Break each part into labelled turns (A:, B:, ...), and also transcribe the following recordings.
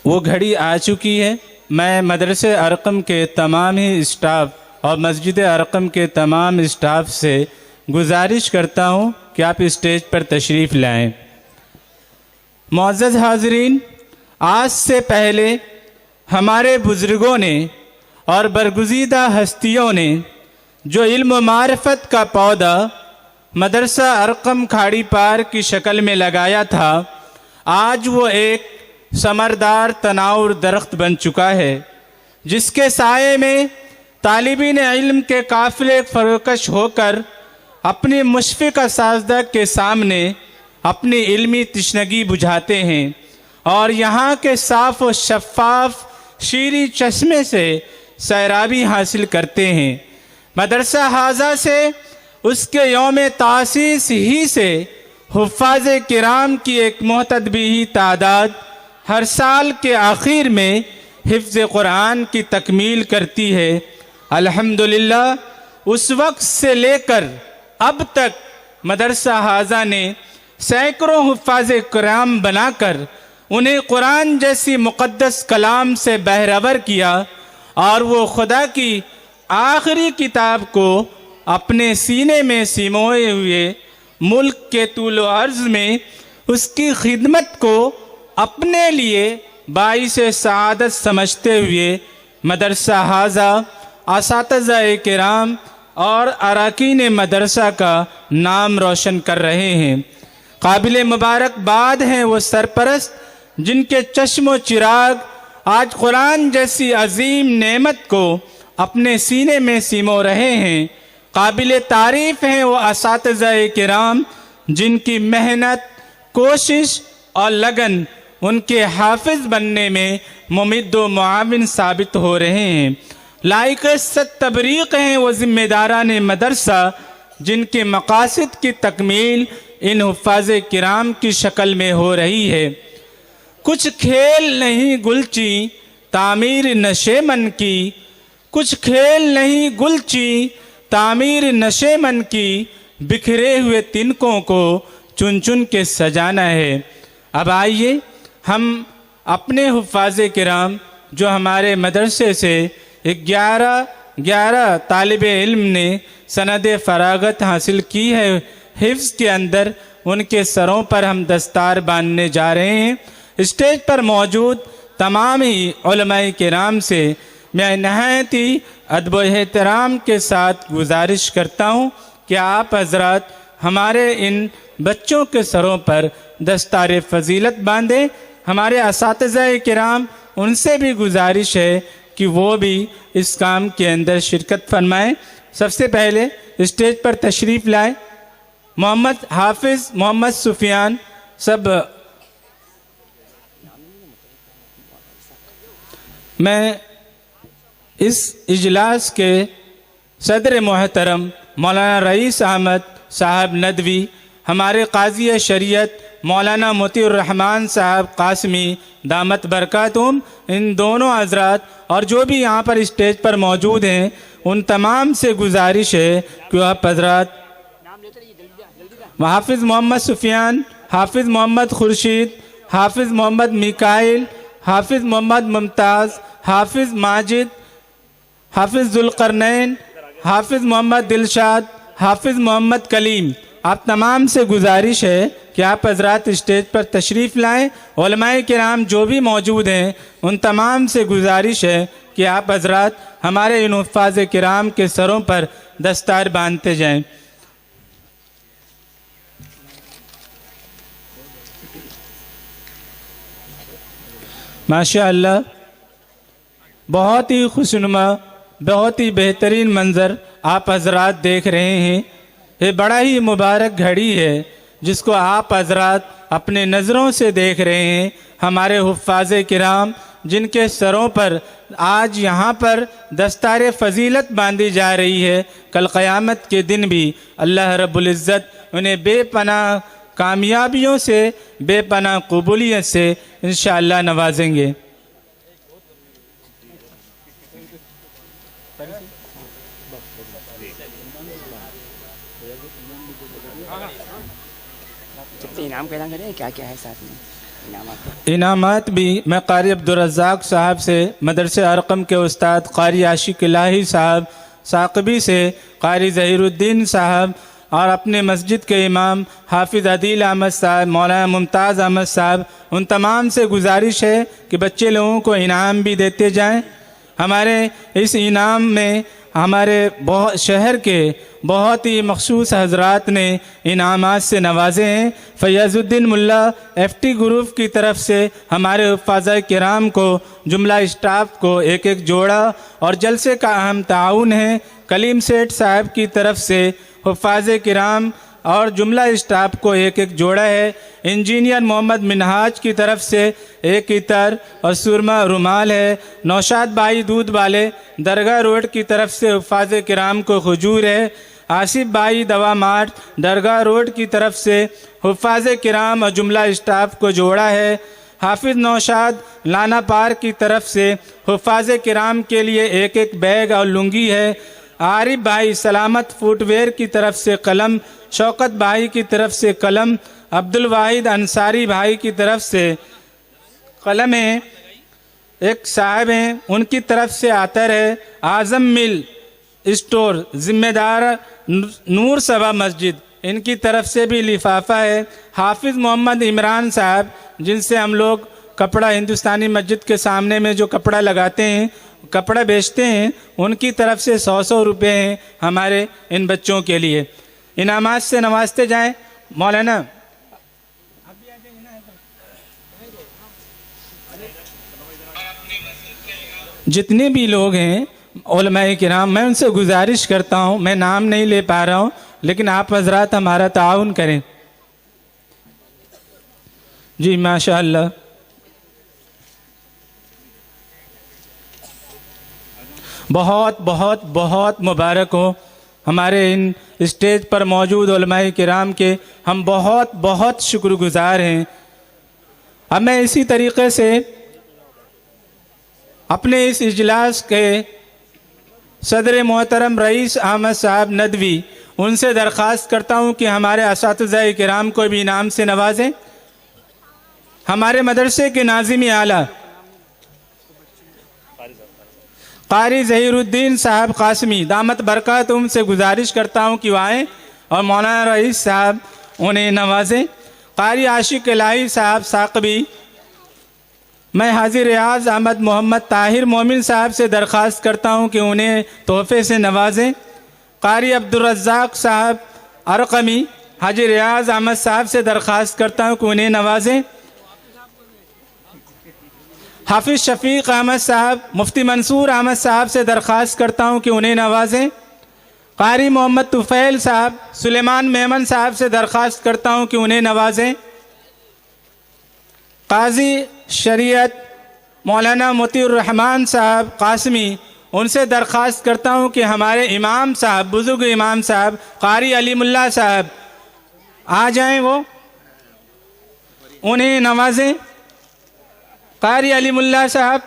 A: वो घड़ी आ चुकी है। मैं मदरसे अरकम के तमाम ही स्टाफ और मस्जिद अरकम के तमाम स्टाफ से गुजारिश करता हूँ कि आप स्टेज पर तशरीफ़ लाएं। मुअज़्ज़ज़ हाज़रीन, आज से पहले हमारे बुज़ुर्गों ने और बरगुज़ीदा हस्तियों ने जो इल्म मारिफत का पौधा मदरसा अरकम खाड़ी पार की शक्ल में लगाया था, आज वो एक समरदार तनाउर दरख्त बन चुका है, जिसके साये में तालिबीन इल्म के काफ़िले फरोकश होकर अपनी मुशफ़िक़ असातिज़ा के सामने अपनी इल्मी तशनगी बुझाते हैं और यहाँ के साफ़ व शफ़ाफ़ शीरी चश्मे से सैराबी हासिल करते हैं। मदरसा हाजा से उसके यौम तासीस ही से हुफ़्फ़ाज़ किराम की एक मुतदबी तादाद हर साल के आखिर में हिफ्ज़ कुरान की तकमील करती है। अल्हम्दुलिल्लाह, उस वक्त से लेकर अब तक मदरसा हाजा ने सैकड़ों हुफ़्फ़ाज़ किराम बनाकर उन्हें कुरान जैसी मुक़द्दस कलाम से बहरवर किया और वो खुदा की आखिरी किताब को अपने सीने में सिमोए हुए मुल्क के तूल अर्ज़ में उसकी खिदमत को अपने लिए बाइसे सआदत समझते हुए मदरसा हाजा, असातिज़ा किराम और अरकान मदरसा का नाम रोशन कर रहे हैं। काबिल मुबारकबाद हैं वो सरपरस्त जिनके चश्मो चिराग आज कुरान जैसी अजीम नेमत को अपने सीने में सिमो रहे हैं। काबिल तारीफ़ हैं वो असातिज़ा किराम जिनकी मेहनत, कोशिश और लगन उनके हाफिज बनने में मुमिद व मुआविन साबित हो रहे हैं। लाइक तबरीक हैं वो ज़िम्मेदारान मदरसा जिनके मकासद की तकमील इन हुफ़्फ़ाज़ किराम की शक्ल में हो रही है। कुछ खेल नहीं गुलची तामीर नशे मन की, कुछ खेल नहीं गुलची तामीर नशे मन की, बिखरे हुए तिनकों को चुन चुन के सजाना है। अब आइए हम अपने हुफ़्फ़ाज़ किराम जो हमारे मदरसे से 11 तालिब इल्म ने सनद फ़रागत हासिल की है हिफ्ज़ के अंदर, उनके सरों पर हम दस्तार बांधने जा रहे हैं। स्टेज पर मौजूद तमाम ही उलमाए किराम से मैं नहायत ही अदब व एहतराम के साथ गुजारिश करता हूँ कि आप हज़रात हमारे इन बच्चों के सरों पर दस्तार फ़जीलत बांधें। हमारे असातिज़ा किराम, उनसे भी गुजारिश है कि वो भी इस काम के अंदर शिरकत फरमाएँ। सबसे पहले स्टेज पर तशरीफ़ लाए मोहम्मद हाफिज़ मोहम्मद सुफियान। सब मैं इस इजलास के सदर मोहतरम मौलाना रईस अहमद साहब नदवी, हमारे काज़ी शरीयत मौलाना मोतीउर रहमान साहब कासमी दामत बरकातुम, इन दोनों हज़रात और जो भी यहाँ पर स्टेज पर मौजूद हैं उन तमाम से गुजारिश है कि आप हज़रात हाफिज़ मोहम्मद सुफियान, हाफिज़ मोहम्मद खुर्शीद, हाफिज़ मोहम्मद मिकाइल, हाफिज़ मोहम्मद मुमताज़, हाफिज़ माजिद, हाफिज़ ज़ुल्क़रनैन, हाफिज़ मोहम्मद दिलशाद, हाफिज़ मोहम्मद कलीम, आप तमाम से गुजारिश है कि आप हज़रात स्टेज पर तशरीफ़ लाएँ। उलमाए किराम जो भी मौजूद हैं उन तमाम से गुजारिश है कि आप हज़रात हमारे इन हुफ़्फ़ाज़ किराम के सरों पर दस्तार बांधते जाएँ। माशाअल्लाह, बहुत ही खुशनुमा, बहुत ही बेहतरीन मंज़र आप हज़रात देख रहे हैं। ये बड़ा ही मुबारक घड़ी है जिसको आप हज़रात अपने नज़रों से देख रहे हैं। हमारे हुफ़्फ़ाज़ किराम जिनके सरों पर आज यहाँ पर दस्तार फ़जीलत बांधी जा रही है, कल क़यामत के दिन भी अल्लाह रब्बुल इज़्ज़त उन्हें बेपनाह कामयाबियों से, बेपनाह कबूलियत से इंशाअल्लाह नवाजेंगे।
B: इनाम का ऐलान करें, क्या क्या है साथ में?
A: इनामात भी मैं कारी अब्दुर्रज़्ज़ाक़ साहब से, मदरसे अरकम के उस्ताद कारी आशिक इलाही साहब साक़बी से, कारी ज़हीरुद्दीन साहब और अपने मस्जिद के इमाम हाफिज़ अदील अहमद साहब, मौलाना मुमताज़ अहमद साहब, उन तमाम से गुजारिश है कि बच्चे लोगों को इनाम भी देते जाएं। हमारे इस इनाम में हमारे शहर के बहुत ही मखसूस हजरात ने इनामात से नवाजे हैं। फैज़ुद्दीन मुल्ला FT ग्रुप की तरफ से हमारे हुफ़ाज़ किराम को, जुमला स्टाफ को एक एक जोड़ा और जलसे का अहम ताउन है। कलीम सेठ साहब की तरफ से हुफ़ाज़ किराम और जुमला स्टाफ को एक एक जोड़ा है। इंजीनियर मोहम्मद मिनहाज की तरफ से एक इतर और सुरमा रुमाल है। नौशाद भाई दूध वाले दरगाह रोड की तरफ से हुफ़ाज़ किराम को खजूर है। आसिफ भाई दवा मार्ट दरगाह रोड की तरफ से हुफ़ाज़ किराम और जुमला स्टाफ को जोड़ा है। हाफिज़ नौशाद लाना पार्क की तरफ से हुफ़ाज़ किराम के लिए एक एक बैग और लुंगी है। आरिफ भाई सलामत फुटवेयर की तरफ से कलम, शौकत भाई की तरफ से कलम, अब्दुल वाहिद अंसारी भाई की तरफ से कलम है। एक साहब हैं उनकी तरफ से आतर है। आज़म मिल स्टोर ज़िम्मेदार नूर सभा मस्जिद, इनकी तरफ से भी लिफाफा है। हाफिज़ मोहम्मद इमरान साहब, जिनसे हम लोग कपड़ा हिंदुस्तानी मस्जिद के सामने में जो कपड़ा लगाते हैं, कपड़ा बेचते हैं, उनकी तरफ से 100 रुपये हैं हमारे इन बच्चों के लिए। इनामात से नवाजते जाएं। मौलाना जितने भी लोग हैं उलमाए किराम, मैं उनसे गुजारिश करता हूँ, मैं नाम नहीं ले पा रहा हूँ, लेकिन आप हजरात हमारा ताउन करें। जी माशाअल्लाह। बहुत बहुत बहुत मुबारक हो हमारे इन स्टेज पर मौजूद उलमाए किराम के, हम बहुत बहुत शुक्रगुजार हैं। अब मैं इसी तरीक़े से अपने इस इजलास के सदर मोहतरम रईस अहमद साहब नदवी, उनसे दरख्वास्त करता हूँ कि हमारे असातिज़ा किराम को भी इनाम से नवाजें। हमारे मदरसे के नाज़िम आला कारी ज़हीरुद्दीन साहब कासमी दामत बरकत, उनसे गुजारिश करता हूँ कि वो आएँ और मौलाना रईस साहब उन्हें नवाजें। कारी आशिक इलाही साहब साक़बी, मैं हाजी रियाज अहमद मोहम्मद ताहिर मोमिन साहब से दरख्वास्त करता हूँ कि उन्हें तोहफ़े से नवाजें। कारी अब्दुर्रज़्ज़ाक़ साहब अरकमी, हाजी रियाज अहमद साहब से दरख्वास्त करता हूँ कि उन्हें नवाजें। हाफिज़ शफ़ीक़ अहमद साहब, मुफ्ती मंसूर अहमद साहब से दरख्वास्त करता हूँ कि उन्हें नवाजें। कारी मोहम्मद तुफ़ैल साहब, सुलेमान मेमन साहब से दरख्वास्त करता हूँ कि उन्हें नवाजें। काजी शरीयत मौलाना मोतीउर रहमान साहब कासमी, उनसे दरख्वास्त करता हूँ कि हमारे इमाम साहब, बुज़ुर्ग इमाम साहब कारी अलीमुल्लाह साहब आ जाएं, वो उन्हें नवाजें। कारी अलीमुल्लाह साहब,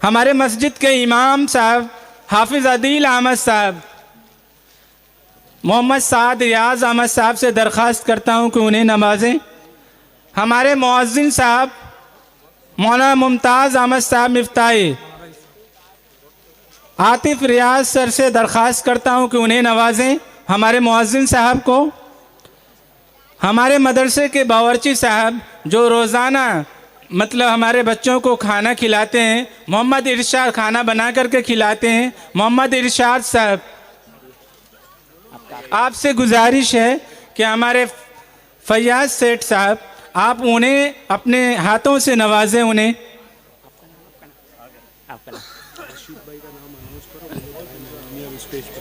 A: हमारे मस्जिद के इमाम साहब हाफिज़ अदील अहमद साहब, मोहम्मद साद रियाज अहमद साहब से दरख्वास्त करता हूँ कि उन्हें नवाजें। हमारे मुअज्जिन साहब मौलाना मुमताज़ अहमद साहब मिफ्ताही, आतिफ रियाज सर से दरख्वास्त करता हूँ कि उन्हें नवाजें, हमारे मुअज्जिन साहब को। हमारे मदरसे के बावर्ची साहब जो रोज़ाना मतलब हमारे बच्चों को खाना खिलाते हैं, मोहम्मद इरशाद खाना बना करके खिलाते हैं, मोहम्मद इरशाद साहब, आपसे गुजारिश है कि हमारे फैयाज सेठ साहब, आप उन्हें अपने हाथों से नवाजें। उन्हें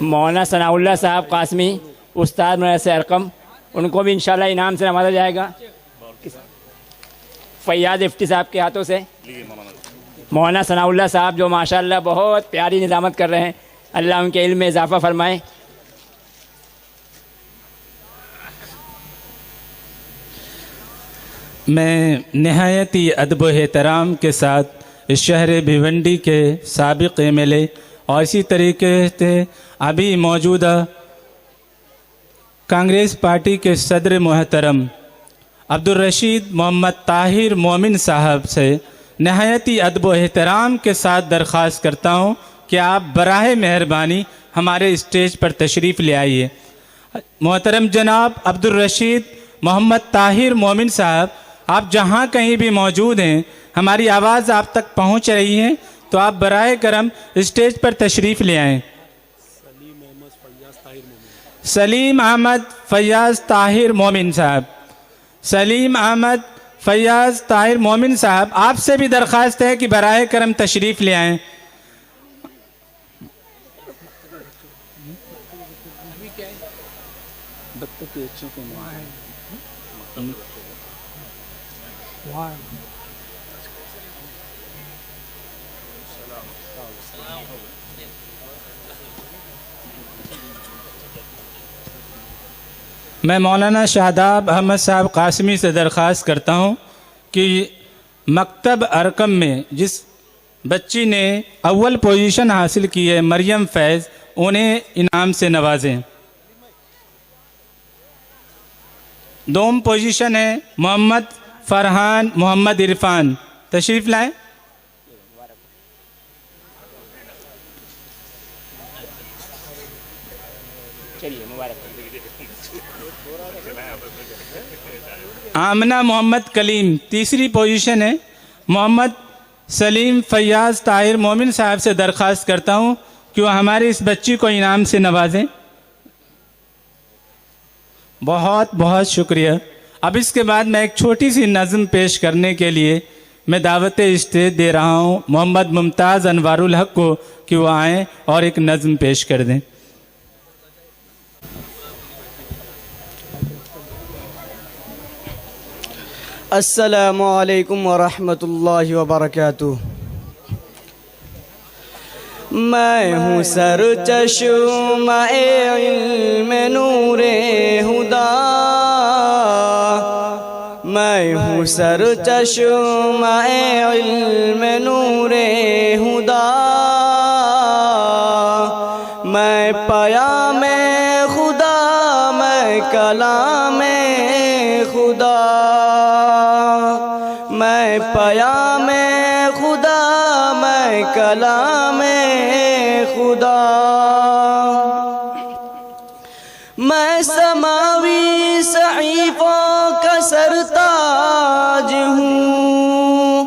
B: मौलाना सनाउल्लाह साहब कासमी, उस्ताद मदरसे अरकम, उनको भी इंशाल्लाह इनाम से नवाजा जाएगा। फैयाज इफ्ती साहब के हाथों से मौलाना सनाउल्लाह साहब जो माशाल्लाह बहुत प्यारी निज़ामत कर रहे हैं, अल्लाह उनके इल्म में इजाफ़ा फरमाए।
A: मैं नहायत ही अदब व एहतराम के साथ इस शहर भिवंडी के साबिक़ MLA और इसी तरीके से अभी मौजूदा कांग्रेस पार्टी के सदर मोहतरम अब्दुल रशीद मोहम्मद ताहिर मोमिन साहब से नहायती अदब व एहतराम के साथ दरख्वास्त करता हूँ कि आप बराह मेहरबानी हमारे स्टेज पर तशरीफ़ ले आइए। मोहतरम जनाब अब्दुल रशीद मोहम्मद ताहिर मोमिन साहब, आप जहाँ कहीं भी मौजूद हैं, हमारी आवाज़ आप तक पहुँच रही है, तो आप बराह करम स्टेज पर तशरीफ़ ले आएँ। सलीम अहमद फैयाज़ ताहिर मोमिन साहब, सलीम अहमद फैयाज़ ताहिर मोमिन साहब, आपसे भी दरख्वास्त है कि बराह करम तशरीफ़ ले आएँ। मैं मौलाना शादाब अहमद साहब कासमी से दरख्वास्त करता हूँ कि मकतब अरकम में जिस बच्ची ने अव्वल पोजीशन हासिल की है, मरियम फैज़, उन्हें इनाम से नवाजें। दोम पोजीशन है मोहम्मद फरहान मोहम्मद इरफान, तशरीफ़ लाएं।
B: चलिए मुबारक।
A: आमना मोहम्मद कलीम, तीसरी पोजीशन है। मोहम्मद सलीम फैयाज़ ताहिर मोमिन साहब से दरख्वास्त करता हूँ कि वह हमारी इस बच्ची को इनाम से नवाजें। बहुत बहुत शुक्रिया। अब इसके बाद मैं एक छोटी सी नज़म पेश करने के लिए मैं दावत स्टेज दे रहा हूँ मोहम्मद मुमताज़ अनवारुल हक को कि वो आएँ और एक नज़म पेश कर दें।
C: अस्सलामु अलैकुम वरहमतुल्लाहि वबरकातुह। मैं हूँ सर चश्मा-ए इल्म नूरे हुदा, मैं हूँ सर चश्मा-ए इल्म नूरे हुदा, मैं पयामे खुदा, मैं कलामे खुदा, मैं पयामे खुदा, मैं कलामे खुदा, मैं समावी सहीफ़ों का सरताज हूँ,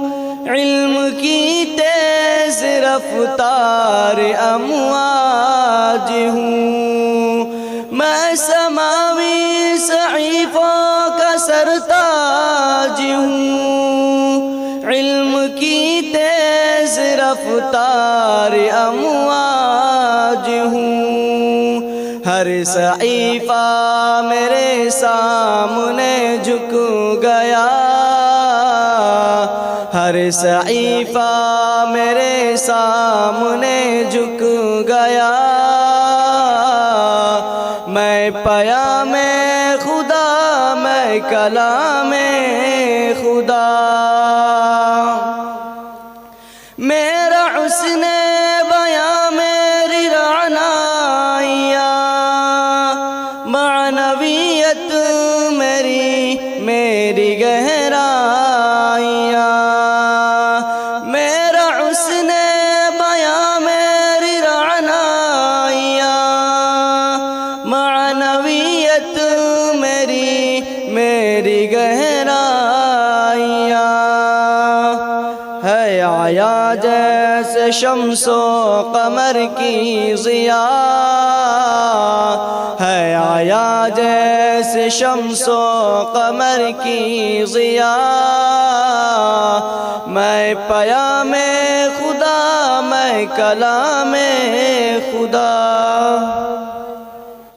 C: इल्म की तेज़ रफ्तार अमवाज हूँ, मैं समावी सहीफ़ों का सरताज हूँ, इल्म की तेज़ रफ्तार अमवाज हूँ। हर सहीफ़ा मेरे सामने झुक गया, हर सहीफ़ा मेरे सामने झुक गया, मैं पयामे खुदा, मैं कलामे खुदा, मेरा हुस्ने बयां मेरी रानाइया, मानवियत मेरी गहराइया, मेरा हुस्ने बयां मेरी रानाइया, मानवियत मेरी गहराइया, है आया जैसे शम्सो कमर की ज़िया, है आया जैसे शम्सो कमर की ज़िया, मैं पयामे खुदा, मैं कलामे खुदा।